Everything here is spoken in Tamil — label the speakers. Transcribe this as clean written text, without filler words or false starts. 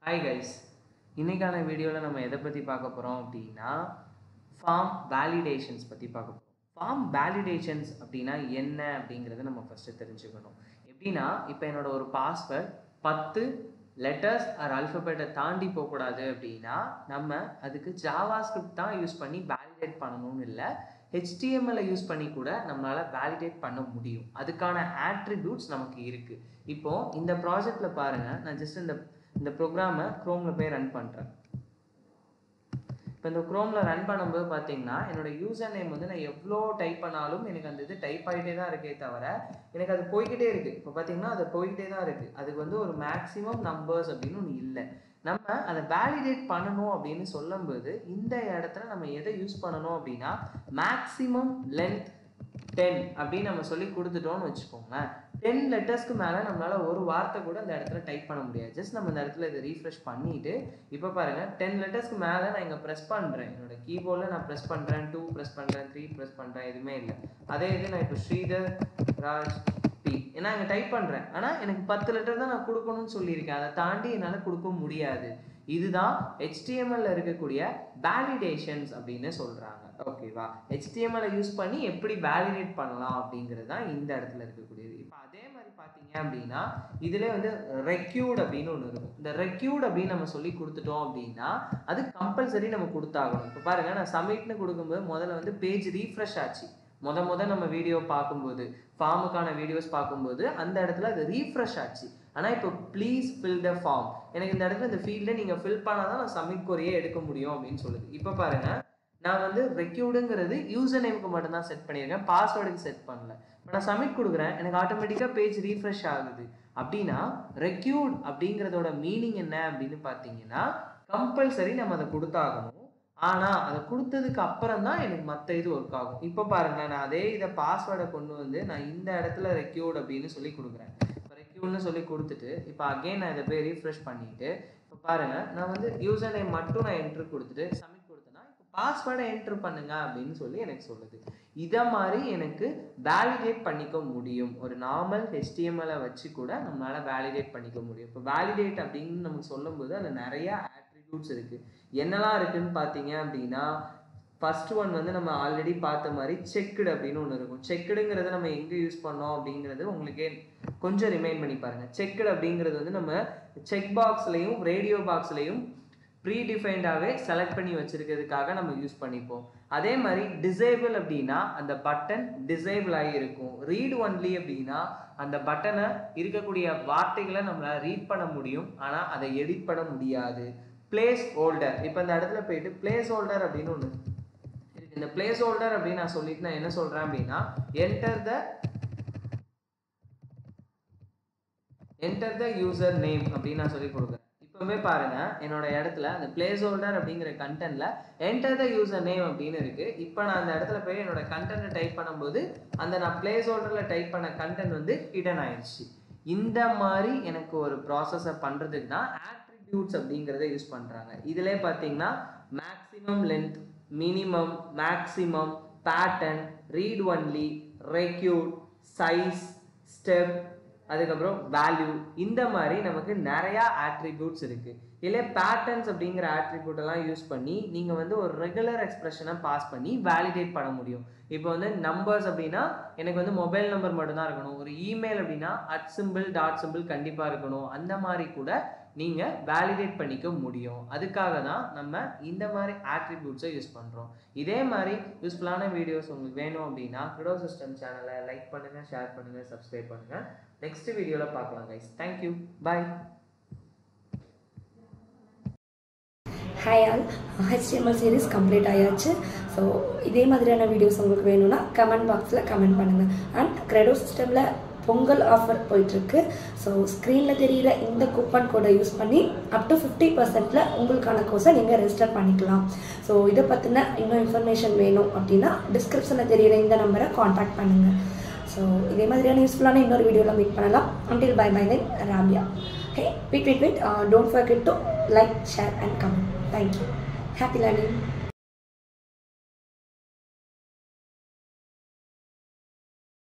Speaker 1: Hi guys, இன்னைக்கான வீடியோவில் நம்ம எதை பற்றி பார்க்க போகிறோம் அப்படின்னா ஃபார்ம் வேலிடேஷன்ஸ் பற்றி பார்க்க போகிறோம். ஃபார்ம் வேலிடேஷன்ஸ் அப்படின்னா என்ன அப்படிங்கிறத நம்ம ஃபஸ்ட்டு தெரிஞ்சுக்கணும். எப்படின்னா இப்போ என்னோட ஒரு பாஸ்வேர்ட் 10 லெட்டர்ஸ் ஆர் அல்ஃபபெட்டை தாண்டி போகக்கூடாது அப்படின்னா நம்ம அதுக்கு ஜாவாஸ்கிரிப்ட் தான் யூஸ் பண்ணி வேலிடேட் பண்ணணும்னு இல்லை, HTML யூஸ் பண்ணி கூட நம்மளால் வேலிடேட் பண்ண முடியும். அதுக்கான ஆட்ரிபியூட்ஸ் நமக்கு இருக்குது. இப்போது இந்த ப்ராஜெக்டில் பாருங்கள், நான் ஜஸ்ட் இந்த ப்ரோக்ராமை க்ரோமில் போய் ரன் பண்ணுறேன். இப்போ இந்த க்ரோமில் ரன் பண்ணும்போது பார்த்தீங்கன்னா என்னோடய யூசர் நேம் வந்து நான் எவ்வளோ டைப் பண்ணாலும் எனக்கு அந்த இது டைப் ஆகிட்டே தான் இருக்கே தவிர எனக்கு அது போய்கிட்டே இருக்குது. இப்போ பார்த்தீங்கன்னா அது போய்கிட்டே தான் இருக்குது. அதுக்கு வந்து ஒரு மேக்ஸிமம் நம்பர்ஸ் அப்படின்னு ஒன்று இல்லை. நம்ம அதை வேலிடேட் பண்ணணும் அப்படின்னு சொல்லும்போது இந்த இடத்துல நம்ம எதை யூஸ் பண்ணணும் அப்படின்னா மேக்ஸிமம் லென்த் 10 அப்படின்னு நம்ம சொல்லி கொடுத்துட்டோம்னு வச்சுக்கோங்க. 10 லெட்டர்ஸ்க்கு மேலே நம்மளால் ஒரு வார்த்தை கூட இந்த இடத்துல டைப் பண்ண முடியாது. ஜஸ்ட் நம்ம இந்த இடத்துல இதை ரீஃப்ரெஷ் பண்ணிவிட்டு இப்போ பாருங்கள் 10 லெட்டர்ஸ்க்கு மேலே நான் இங்கே ப்ரெஸ் பண்ணுறேன். என்னோட கீபோர்டில் நான் ப்ரெஸ் பண்ணுறேன், 2 ப்ரெஸ் பண்ணுறேன், 3 ப்ரெஸ் பண்ணுறேன், எதுவுமே இல்லை. அதே இது நான் இப்போ ஸ்ரீதர் ராஜ் பி ஏன்னா இங்கே டைப் பண்ணுறேன். ஆனால் எனக்கு 10 லெட்டர் தான் நான் கொடுக்கணும்னு சொல்லியிருக்கேன். அதை தாண்டி என்னால் கொடுக்க முடியாது. இதுதான் HTML இருக்கக்கூடிய வேலிடேஷன்ஸ் அப்படின்னு சொல்கிறாங்க. ஓகேவா? HTML யூஸ் பண்ணி எப்படி வேலிடேட் பண்ணலாம் அப்படிங்கிறது தான் இந்த இடத்துல இருக்கக்கூடியது. இப்போ அதே மாதிரி பார்த்தீங்க அப்படின்னா இதில் வந்து ரெக்யூட் அப்படின்னு ஒன்று இருக்கும். இந்த ரெக்யூட் அப்படின்னு நம்ம சொல்லி கொடுத்துட்டோம் அப்படின்னா அது கம்பல்சரி நம்ம கொடுத்தாகணும். இப்போ பாருங்கள், நான் சப்மிட்னு கொடுக்கும்போது முதல்ல வந்து பேஜ் ரீஃப்ரெஷ் ஆச்சு. நம்ம வீடியோ பார்க்கும்போது ஃபார்முக்கான வீடியோஸ் பார்க்கும்போது அந்த இடத்துல அது ரீஃப்ரெஷ் ஆச்சு. ஆனால் இப்போ ப்ளீஸ் ஃபில் த ஃபார்ம், எனக்கு இந்த இடத்துல இந்த ஃபீல்டை நீங்கள் ஃபில் பண்ணால் தான் நான் சப்மிட் கொரியே எடுக்க முடியும் அப்படின்னு சொல்லுது. இப்போ பாருங்கள், நான் வந்து ரெக்யூடுங்கிறது யூசர் நேமுக்கு மட்டும்தான் செட் பண்ணியிருக்கேன், பாஸ்வேர்டுக்கு செட் பண்ணல. இப்போ நான் சப்மிட் கொடுக்குறேன், எனக்கு ஆட்டோமேட்டிக்காக பேஜ் ரீஃப்ரெஷ் ஆகுது. அப்படின்னா ரெக்யூட் அப்படிங்கிறதோட மீனிங் என்ன அப்படின்னு பார்த்தீங்கன்னா கம்பல்சரி நம்ம அதை கொடுத்தாகணும். ஆனால் அதை கொடுத்ததுக்கு அப்புறம் தான் எனக்கு மற்ற இது ஒர்க் ஆகும். இப்போ பாருங்களேன், நான் அதே இதை பாஸ்வேர்டை கொண்டு வந்து நான் இந்த இடத்துல ரெக்யூட் அப்படின்னு சொல்லி கொடுக்குறேன். இப்போ ரெக்யூட்னு சொல்லி கொடுத்துட்டு இப்போ அகெயின் நான் இதை போய் ரீஃப்ரெஷ் பண்ணிவிட்டு இப்போ பாருங்கள், நான் வந்து யூசர் நேம் மட்டும் நான் என்ட்ரு கொடுத்துட்டு சப்மிட் கொடுத்தேன்னா இப்போ பாஸ்வேர்டை என்ட்ரு பண்ணுங்க அப்படின்னு சொல்லி எனக்கு சொல்லுது. இதை மாதிரி எனக்கு வேலிடேட் பண்ணிக்க முடியும். ஒரு நார்மல் HTML வச்சு கூட நம்மளால் வேலிடேட் பண்ணிக்க முடியும். இப்போ வேலிடேட் அப்படின்னு நமக்கு சொல்லும்போது அதில் நிறையா ஆட்ரிபியூட்ஸ் இருக்குது. என்னெல்லாம் இருக்குதுன்னு பார்த்தீங்க அப்படின்னா ஃபர்ஸ்ட் ஒன் வந்து நம்ம ஆல்ரெடி பார்த்த மாதிரி செக்குடு அப்படின்னு ஒன்று இருக்கும். செக்குடுங்கிறத நம்ம எங்கே யூஸ் பண்ணோம் அப்படிங்கிறது உங்களுக்கே கொஞ்சம் ரிமைண்ட் பண்ணி பாருங்கள். செக்குடு அப்படிங்கிறது வந்து நம்ம செக் பாக்ஸ்லையும் ரேடியோ பாக்ஸ்லையும் ப்ரீடிஃபைண்டாகவே செலக்ட் பண்ணி வச்சுருக்கிறதுக்காக நம்ம யூஸ் பண்ணிப்போம். அதே மாதிரி டிசேபிள் அப்படின்னா அந்த பட்டன் டிசேபிள் ஆகி இருக்கும். ரீட் ஒன்லி அப்படின்னா அந்த பட்டனை இருக்கக்கூடிய வார்த்தைகளை நம்மளால் ரீட் பண்ண முடியும், ஆனால் அதை எடிட் பண்ண முடியாது. பிளேஸ் ஹோல்டர், இப்போ இந்த இடத்துல போயிட்டு பிளேஸ் ஹோல்டர் அப்படின்னு ஒன்று இருக்கு. இந்த பிளேஸ் ஹோல்டர் அப்படின்னு நான் சொல்லிட்டு நான் என்ன சொல்கிறேன் அப்படின்னா என்டர் த யூசர் நேம் அப்படின்னு நான் சொல்லி கொடுக்குறேன். இப்போவே பாருங்கள், என்னோட இடத்துல அந்த பிளேஸ் ஹோல்டர் அப்படிங்கிற கண்டென்ட்ல என்டர் த யூசர் நேம் அப்படின்னு இருக்குது. இப்போ நான் அந்த இடத்துல போய் என்னோட கண்டென்ட்டை டைப் பண்ணும்போது அந்த நான் பிளேஸ் ஹோல்டரில் டைப் பண்ண கண்டென்ட் வந்து ஹிடன் ஆயிடுச்சு. இந்த மாதிரி எனக்கு ஒரு ப்ராசஸை பண்ணுறதுக்கு தான் ஆட்ரிபியூட்ஸ் அப்படிங்கிறத யூஸ் பண்ணுறாங்க. இதிலே பார்த்தீங்கன்னா maximum length, minimum, maximum, pattern, read only, recruit, size, step, அதுக்கப்புறம் வேல்யூ, இந்த மாதிரி நமக்கு நிறையா ஆட்ரிபியூட்ஸ் இருக்குது. இல்லை பேட்டர்ன்ஸ் அப்படிங்கிற ஆட்ரிபியூட்டெல்லாம் யூஸ் பண்ணி நீங்கள் வந்து ஒரு ரெகுலர் எக்ஸ்பிரஷனை பாஸ் பண்ணி வேலிடேட் பண்ண முடியும். இப்போ வந்து நம்பர்ஸ் அப்படின்னா எனக்கு வந்து மொபைல் நம்பர் மட்டும்தான் இருக்கணும். ஒரு இமெயில் அப்படின்னா @, கண்டிப்பாக இருக்கணும். அந்த மாதிரி கூட நீங்கள் வேலிடேட் பண்ணிக்க முடியும். அதுக்காக தான் நம்ம இந்த மாதிரி ஆட்ரிபியூட்ஸை யூஸ் பண்ணுறோம். இதே மாதிரி யூஸ்ஃபுல்லான வீடியோஸ் உங்களுக்கு வேணும் அப்படின்னா கிரிடோ சிஸ்டம் சேனலை லைக் பண்ணுங்கள், ஷேர் பண்ணுங்கள், சப்ஸ்கிரைப் பண்ணுங்கள். நெக்ஸ்ட் வீடியோவில் பார்க்கலாம் guys. Thank you, bye.
Speaker 2: Hi all, HTML series complete ஆயாச்சு. ஸோ இதே மாதிரியான வீடியோஸ் உங்களுக்கு வேணும்னா கமெண்ட் பாக்ஸில் கமெண்ட் பண்ணுங்கள். அண்ட் கிரெடோ சிஸ்டமில் பொங்கல் ஆஃபர் போயிட்டுருக்கு. ஸோ ஸ்க்ரீனில் தெரிகிற இந்த கூப்பன் கோடை யூஸ் பண்ணி up to 50% உங்களுக்கான கோர்ஸை நீங்கள் ரெஜிஸ்டர் பண்ணிக்கலாம். ஸோ இதை பற்றின இன்னும் இன்ஃபர்மேஷன் வேணும் அப்படின்னா டிஸ்கிரிப்ஷனில் தெரிகிற இந்த நம்பரை காண்டாக்ட் பண்ணுங்கள். ஸோ இதே மாதிரியான யூஸ்ஃபுல்லான இன்னொரு வீடியோவில் மீட் பண்ணலாம். until bye bye then Rabia. Hey, wait, don't forget to like, share and comment. Thank you. Happy learning.